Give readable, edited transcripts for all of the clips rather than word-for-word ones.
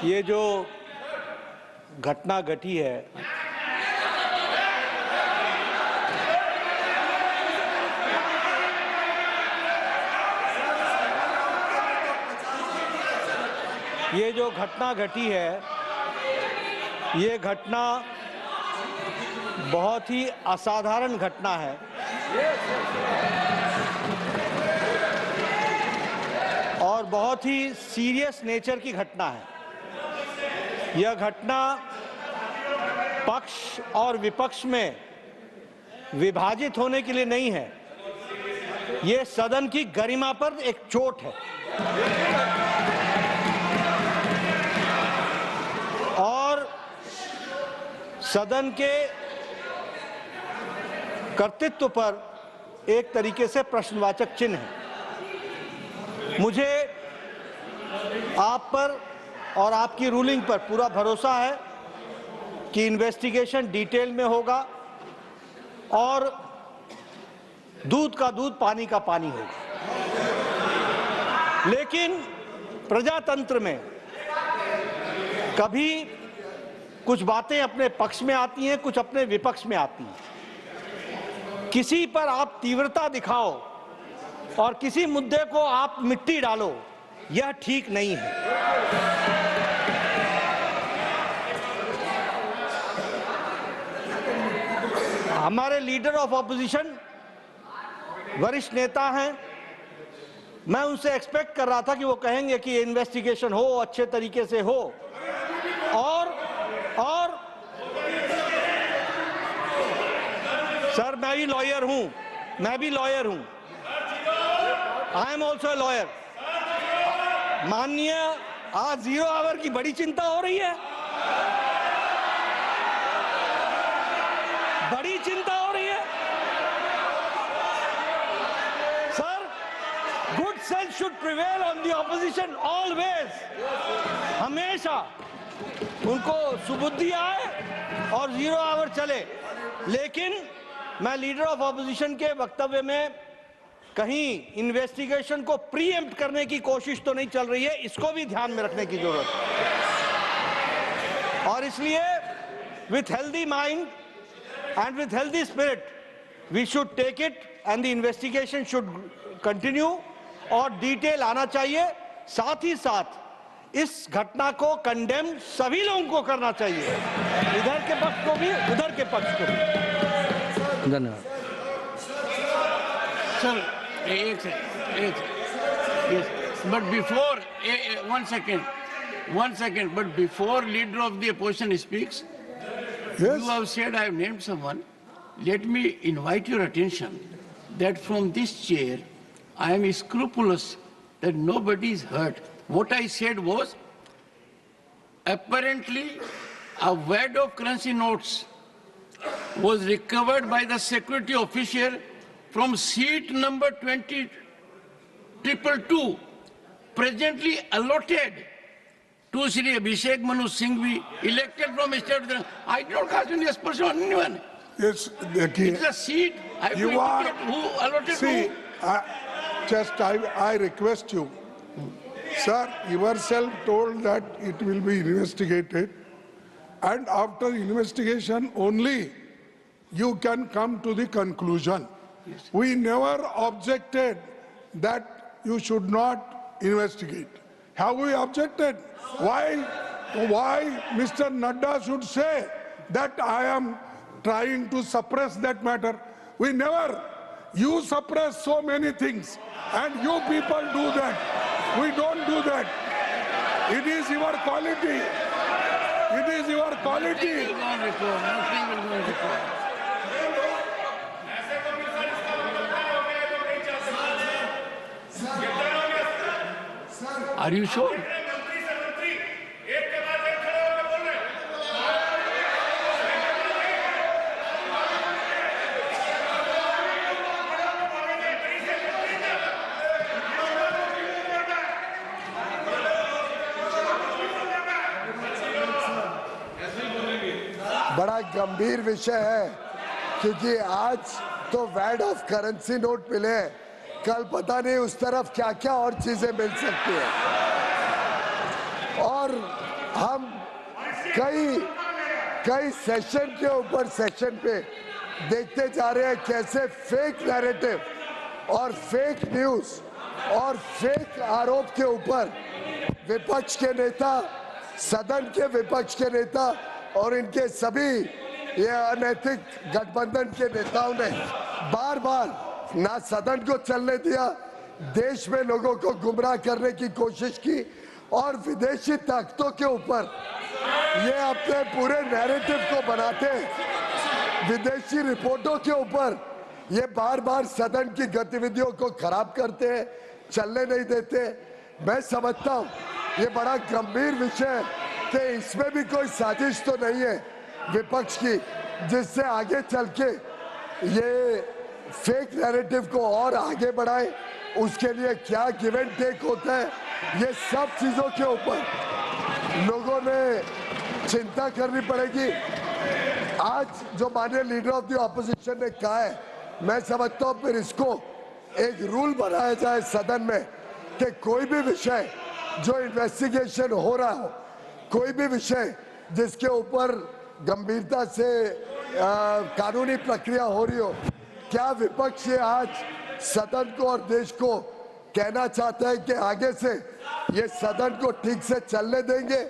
ये जो घटना घटी है, ये घटना बहुत ही असाधारण घटना है। और बहुत ही सीरियस नेचर की घटना है। यह घटना पक्ष और विपक्ष में विभाजित होने के लिए नहीं है, ये सदन की गरिमा पर एक चोट है और सदन के कर्तृत्व पर एक तरीके से प्रश्नवाचक चिन्ह है। मुझे आप पर और आपकी रूलिंग पर पूरा भरोसा है कि इन्वेस्टिगेशन डिटेल में होगा और दूध का दूध पानी का पानी होगा। लेकिन प्रजातंत्र में कभी कुछ बातें अपने पक्ष में आती हैं, कुछ अपने विपक्ष में आती हैं। किसी पर आप तीव्रता दिखाओ और किसी मुद्दे को आप मिट्टी डालो, यह ठीक नहीं है। हमारे लीडर ऑफ ऑपोजिशन वरिष्ठ नेता हैं, मैं उनसे एक्सपेक्ट कर रहा था कि वो कहेंगे कि इन्वेस्टिगेशन हो, अच्छे तरीके से हो और सर मैं भी लॉयर हूं, आई एम ऑल्सो लॉयर। माननीय, आज 0 आवर की बड़ी चिंता हो रही है, बड़ी चिंता हो रही है। Sir, good sense should prevail on the opposition always. हमेशा उनको सुबुद्धि आए और 0 आवर चले। लेकिन मैं लीडर ऑफ ऑपोजिशन के वक्तव्य में कहीं इन्वेस्टिगेशन को प्रीएम्प्ट करने की कोशिश तो नहीं चल रही है, इसको भी ध्यान में रखने की जरूरत है। और इसलिए with healthy mind and with healthy spirit we should take it and the investigation should continue और डिटेल आना चाहिए। साथ ही साथ इस घटना को कंडेम सभी लोगों को करना चाहिए, इधर के पक्ष को भी उधर के पक्ष को भी। धन्यवाद सर। एक second, yes, but before, one second, but before leader of the opposition speaks, Yes. you have said I have named someone. Let me invite your attention that from this chair, I am scrupulous that nobody is hurt. What I said was, apparently, a wad of currency notes was recovered by the security officer from seat number 20222, presently allotted to Shri Abhishek Manu Singhvi, elected from state. I don't cast any aspersion on anyone. Yes, It's a seat. I have to indicate who allotted see, who. I request you, sir, yourself told that it will be investigated, and after investigation only you can come to the conclusion. Yes. We never objected that you should not investigate. Have we objected? Why Mr. Nadda should say that I am trying to suppress that matter? We never. You suppress so many things and you people do that. We don't do that. It is your quality. It is your quality. Nothing will go on record. Nothing will go on record. Are you sure? बड़ा गंभीर विषय है, क्योंकि आज तो वैड of currency note मिले, कल पता नहीं उस तरफ क्या क्या और चीजें मिल सकती है। और और हम कई सेशन के ऊपर सेशन पे देखते जा रहे हैं कैसे फेक नैरेटिव और फेक न्यूज और फेक आरोप के ऊपर विपक्ष के नेता, सदन के विपक्ष के नेता और इनके सभी ये अनैतिक गठबंधन के नेताओं ने बार बार ना सदन को चलने दिया, देश में लोगों को गुमराह करने की कोशिश की और विदेशी ताकतों के ऊपर ये अपने पूरे नैरेटिव को बनाते हैं। विदेशी रिपोर्टों के ऊपर ये बार बार सदन की गतिविधियों को खराब करते हैं, चलने नहीं देते। मैं समझता हूँ ये बड़ा गंभीर विषय है कि इसमें भी कोई साजिश तो नहीं है विपक्ष की, जिससे आगे चल के ये फेक नैरेटिव को और आगे बढ़ाए। उसके लिए क्या गिव एंड टेक होता है, ये सब चीजों के ऊपर लोगों ने चिंता करनी पड़ेगी। आज जो माननीय लीडर ऑफ द ऑपोजिशन ने कहा है, मैं समझता हूँ फिर इसको एक रूल बनाया जाए सदन में कि कोई भी विषय जो इन्वेस्टिगेशन हो रहा हो, कोई भी विषय जिसके ऊपर गंभीरता से कानूनी प्रक्रिया हो रही हो, क्या विपक्ष ये आज सदन को और देश को कहना चाहता है कि आगे से ये सदन को ठीक से चलने देंगे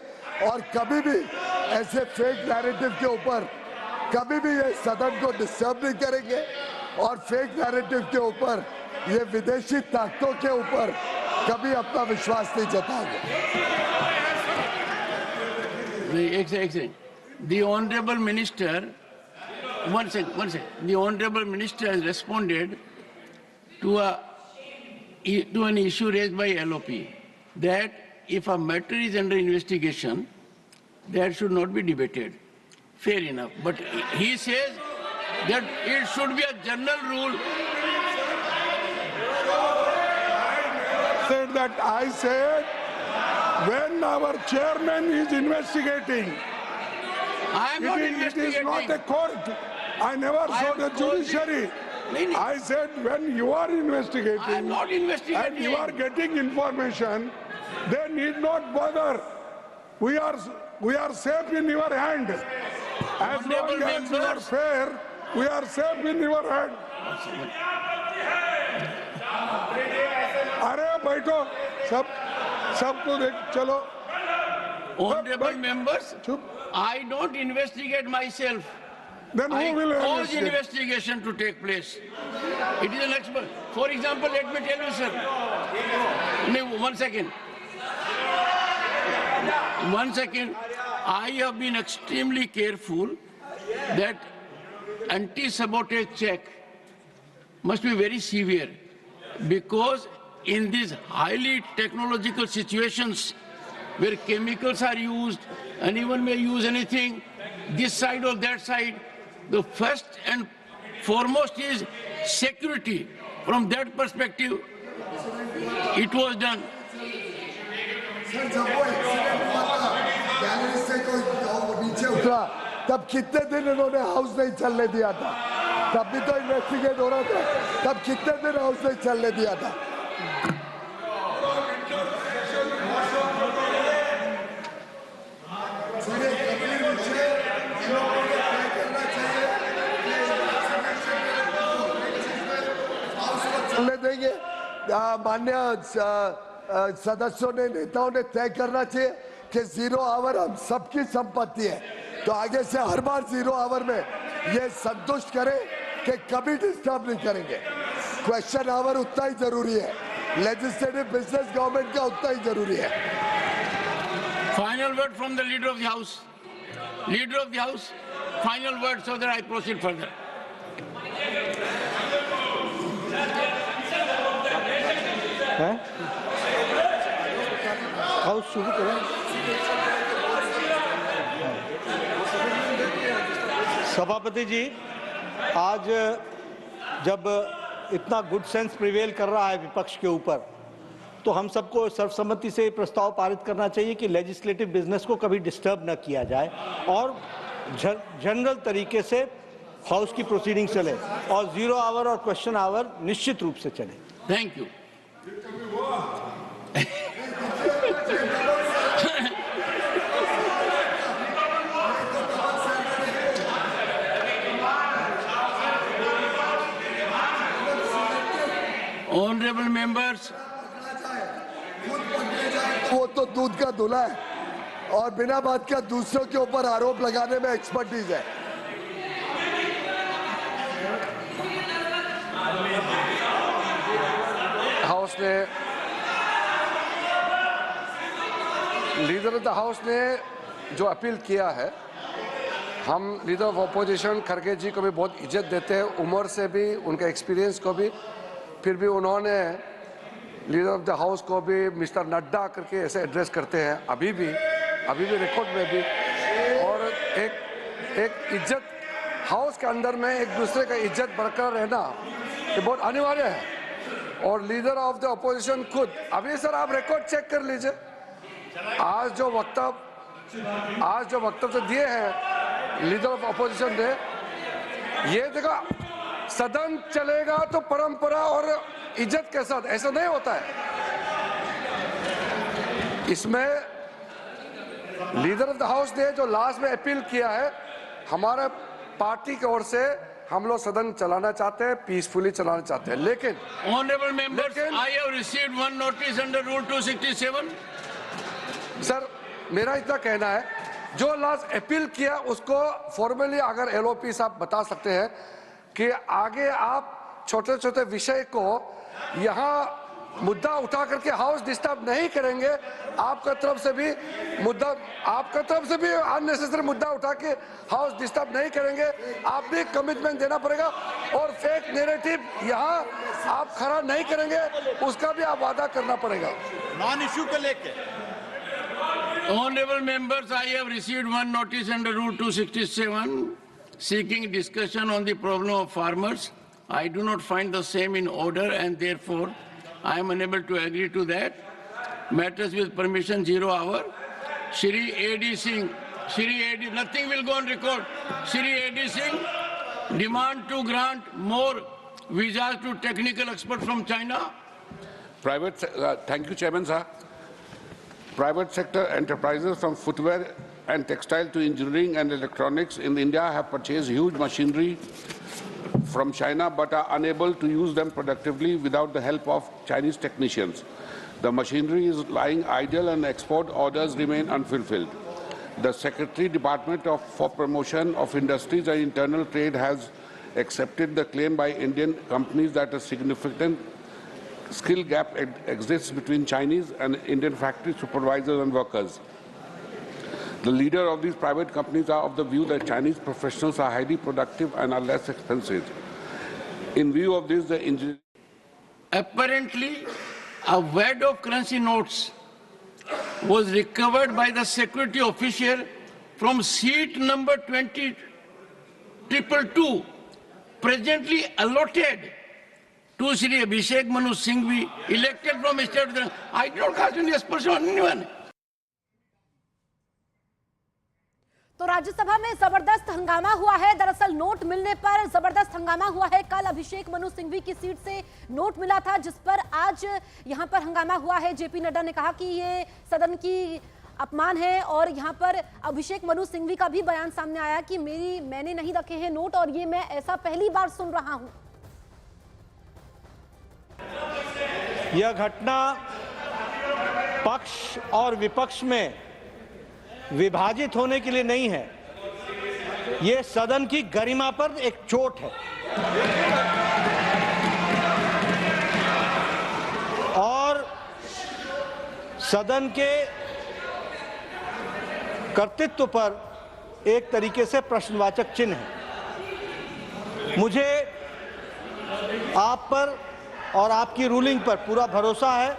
और कभी भी ऐसे फेक नैरेटिव के ऊपर कभी भी ये सदन को डिस्टर्ब नहीं करेंगे और फेक नैरेटिव के ऊपर ये विदेशी ताकतों के ऊपर कभी अपना विश्वास नहीं जताएंगे। एक second. The Honorable Minister, one second. The Honorable Minister has responded to an issue raised by LOP that if a matter is under investigation, that should not be debated. Fair enough. But he says that it should be a general rule. Said that I said when our chairman is investigating, I am not it is investigating. not a court. I never saw the judiciary. No. I said when you are investigating, I am not investigating. and you are getting information, they need not bother. We are safe in your hand. As long Honorable as you are members. fair, we are safe in your hand. अरे बैठो सबको देख चलो। Honorable members, चुप। I don't investigate myself. Then I who will cause investigate? investigation to take place. It is an expert. For example, let me tell you, sir. One second. I have been extremely careful that anti-sabotage check must be very severe, because in these highly technological situations where chemicals are used, anyone may use anything, this side or that side, the first and foremost is security. From that perspective, it was done. Gallery से कोई नीचे उतरा तब कितने दिन इन्होंने house नहीं चलने दिया था, तब भी तो इन्वेस्टिगेट हो रहा था, तब कितने दिन हाउस नहीं चलने दिया था। चलने देंगे। मान्य सदस्यों ने, नेताओं ने तय करना चाहिए कि 0 आवर हम सबकी संपत्ति है, तो आगे से हर बार 0 आवर में ये संतुष्ट करें कि कभी डिस्टर्ब नहीं करेंगे। क्वेश्चन आवर उतना ही जरूरी है, लेजिस्लेटिव बिजनेस गवर्नमेंट का उतना ही जरूरी है। Final word from the Leader of the House. Leader of the House, final word so that I proceed further. House शुरू करें। सभापति जी, आज जब इतना गुड सेंस प्रिवेल कर रहा है विपक्ष के ऊपर, तो हम सबको सर्वसम्मति से प्रस्ताव पारित करना चाहिए कि लेजिस्लेटिव बिजनेस को कभी डिस्टर्ब न किया जाए और जनरल तरीके से हाउस की प्रोसीडिंग चले और 0 आवर और क्वेश्चन आवर निश्चित रूप से चले। Thank you. तो दूध का दूल्हा है और बिना बात का दूसरों के ऊपर आरोप लगाने में एक्सपर्टीज है। हाउस ने, लीडर ऑफ द हाउस ने जो अपील किया है, हम लीडर ऑफ अपोजिशन खड़गे जी को भी बहुत इज्जत देते हैं, उम्र से भी, उनके एक्सपीरियंस को भी। फिर भी उन्होंने लीडर ऑफ द हाउस को भी मिस्टर नड्डा करके ऐसे एड्रेस करते हैं, अभी भी रिकॉर्ड में भी। और एक इज्जत हाउस के अंदर में एक दूसरे का इज्जत बरकरार रहना ये बहुत अनिवार्य है। और लीडर ऑफ द अपोजिशन खुद, अभी सर आप रिकॉर्ड चेक कर लीजिए, आज जो वक्तव्य दिए हैं लीडर ऑफ अपोजिशन ने, ये देखो सदन चलेगा तो परंपरा और इज्जत के साथ, ऐसा नहीं होता है। इसमें लीडर ऑफ द हाउस ने जो लास्ट में अपील किया है, हमारे पार्टी की ओर से हम लोग सदन चलाना चाहते हैं, पीसफुली चलाना चाहते हैं, लेकिन Honorable members, I have received one notice under Rule 267. Sir मेरा इतना कहना है, जो लास्ट अपील किया उसको फॉर्मली अगर एलओपी साहब बता सकते हैं कि आगे आप छोटे छोटे विषय को यहाँ मुद्दा उठा करके हाउस डिस्टर्ब नहीं करेंगे, आपका तरफ से भी अननेसेसरी मुद्दा उठा के हाउस डिस्टर्ब नहीं करेंगे, आप भी कमिटमेंट देना पड़ेगा। और फेक नैरेटिव यहाँ आप खड़ा नहीं करेंगे, उसका भी आप वादा करना पड़ेगा। नॉन इश्यू को लेके Honorable members, I have received one notice under Rule 267 seeking discussion on the problem of farmers. I do not find the same in order and therefore I am unable to agree to that. Matters with permission 0 hour. Shri A.D. Singh, nothing will go on record. Shri A.D. Singh, demand to grant more visas to technical experts from China. Thank you, Chairman, sir. Private sector enterprises from footwear and textile to engineering and electronics in India have purchased huge machinery from China but are unable to use them productively without the help of Chinese technicians. The machinery is lying idle and export orders remain unfulfilled. The Secretary Department for Promotion of Industries and Internal Trade has accepted the claim by Indian companies that a significant skill gap exists between Chinese and Indian factory supervisors and workers. The leader of these private companies are of the view that Chinese professionals are highly productive and are less expensive. In view of this, the engineering... Apparently, a wad of currency notes was recovered by the security official from seat number 20222, presently allotted to Shri Abhishek Manu Singhvi, elected from State. I don't cast any aspersion on anyone. तो राज्यसभा में जबरदस्त हंगामा हुआ है। दरअसल note मिलने पर जबरदस्त हंगामा हुआ है। कल अभिषेक मनु सिंघवी की सीट से नोट मिला था, जिस पर आज यहां पर हंगामा हुआ है। जेपी नड्डा ने कहा कि ये सदन की अपमान है और यहां पर अभिषेक मनु सिंघवी का भी बयान सामने आया कि मैंने नहीं रखे हैं नोट और ये मैं ऐसा पहली बार सुन रहा हूं। यह घटना पक्ष और विपक्ष में विभाजित होने के लिए नहीं है, यह सदन की गरिमा पर एक चोट है और सदन के कर्तृत्व पर एक तरीके से प्रश्नवाचक चिन्ह है। मुझे आप पर और आपकी रूलिंग पर पूरा भरोसा है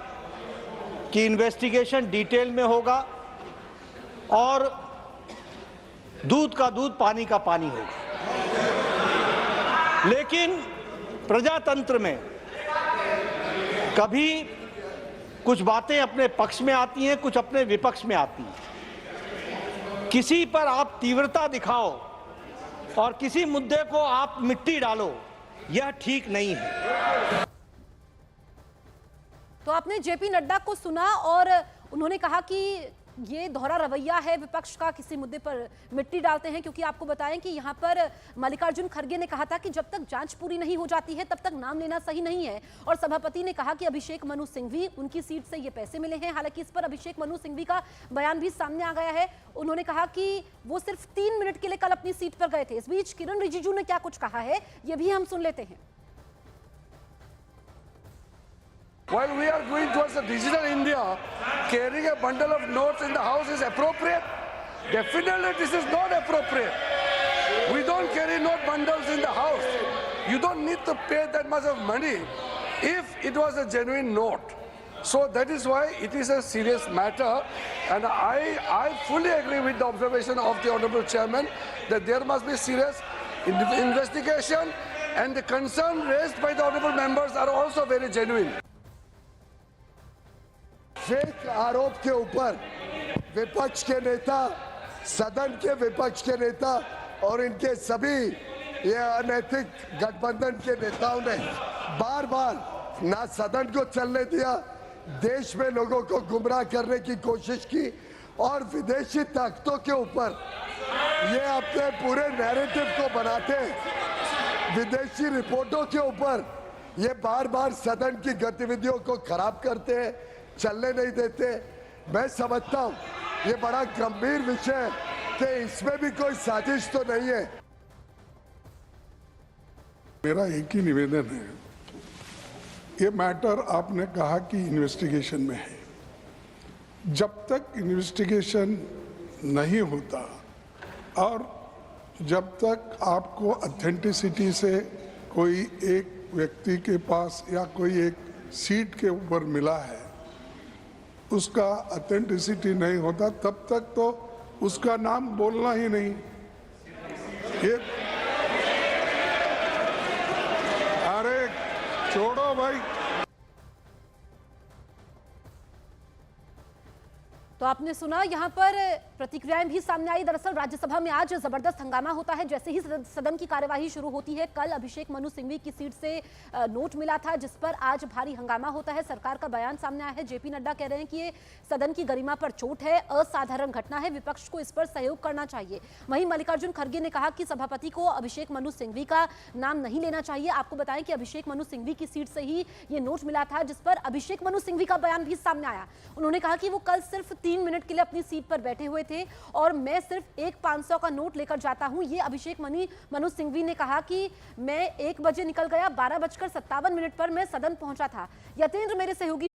कि इन्वेस्टिगेशन डिटेल में होगा और दूध का दूध पानी का पानी होगा। लेकिन प्रजातंत्र में कभी कुछ बातें अपने पक्ष में आती हैं, कुछ अपने विपक्ष में आती हैं। किसी पर आप तीव्रता दिखाओ और किसी मुद्दे को आप मिट्टी डालो, यह ठीक नहीं है। तो आपने जेपी नड्डा को सुना और उन्होंने कहा कि ये दोहरा रवैया है विपक्ष का, किसी मुद्दे पर मिट्टी डालते हैं, क्योंकि आपको बताएं कि यहाँ पर मल्लिकार्जुन खड़गे ने कहा था कि जब तक जांच पूरी नहीं हो जाती है तब तक नाम लेना सही नहीं है, और सभापति ने कहा कि अभिषेक मनु सिंघवी उनकी सीट से ये पैसे मिले हैं। हालांकि इस पर अभिषेक मनु सिंघवी का बयान भी सामने आ गया है। उन्होंने कहा कि वो सिर्फ 3 मिनट के लिए कल अपनी सीट पर गए थे। इस बीच किरण रिजिजू ने क्या कुछ कहा है ये भी हम सुन लेते हैं। While we are going towards a digital India, carrying a bundle of notes in the house is appropriate? Definitely this is not appropriate. We don't carry note bundles in the house. You don't need to pay that much of money if it was a genuine note. So that is why it is a serious matter, and I fully agree with the observation of the Honorable Chairman that there must be serious investigation, and the concern raised by the Honorable members are also very genuine. Fake आरोप के ऊपर विपक्ष के नेता, सदन के विपक्ष के नेता और इनके सभी ये अनैतिक गठबंधन के नेताओं ने बार बार ना सदन को चलने दिया, देश में लोगों को गुमराह करने की कोशिश की, और विदेशी ताकतों के ऊपर ये अपने पूरे नैरेटिव को बनाते, विदेशी रिपोर्टों के ऊपर ये बार बार सदन की गतिविधियों को खराब करते हैं, चलने नहीं देते। मैं समझता हूं ये बड़ा गंभीर विषय है कि इसमें भी कोई साजिश तो नहीं है। मेरा एक ही निवेदन है, ये मैटर आपने कहा कि इन्वेस्टिगेशन में है, जब तक इन्वेस्टिगेशन नहीं होता और जब तक आपको ऑथेंटिसिटी से कोई एक व्यक्ति के पास या कोई एक सीट के ऊपर मिला है, उसका ऑथेंटिसिटी नहीं होता, तब तक तो उसका नाम बोलना ही नहीं। ये अरे छोड़ो भाई। तो आपने सुना, यहाँ पर प्रतिक्रियाएं भी सामने आई। दरअसल राज्यसभा में आज जबरदस्त हंगामा होता है जैसे ही सदन की कार्यवाही शुरू होती है। कल अभिषेक मनु सिंघवी की सीट से नोट मिला था, जिस पर आज भारी हंगामा होता है। सरकार का बयान सामने आया है। जेपी नड्डा कह रहे हैं कि ये सदन की गरिमा पर चोट है, असाधारण घटना है, विपक्ष को इस पर सहयोग करना चाहिए। वहीं मल्लिकार्जुन खड़गे ने कहा कि सभापति को अभिषेक मनु सिंघवी का नाम नहीं लेना चाहिए। आपको बताएं कि अभिषेक मनु सिंघवी की सीट से ही ये नोट मिला था, जिस पर अभिषेक मनु सिंघवी का बयान भी सामने आया। उन्होंने कहा कि वो कल सिर्फ 3 मिनट के लिए अपनी सीट पर बैठे हुए थे और मैं सिर्फ एक 500 का नोट लेकर जाता हूं। ये अभिषेक मनु सिंघवी ने कहा कि मैं 1 बजे निकल गया, 12:57 पर मैं सदन पहुंचा था। यतेंद्र मेरे सहयोगी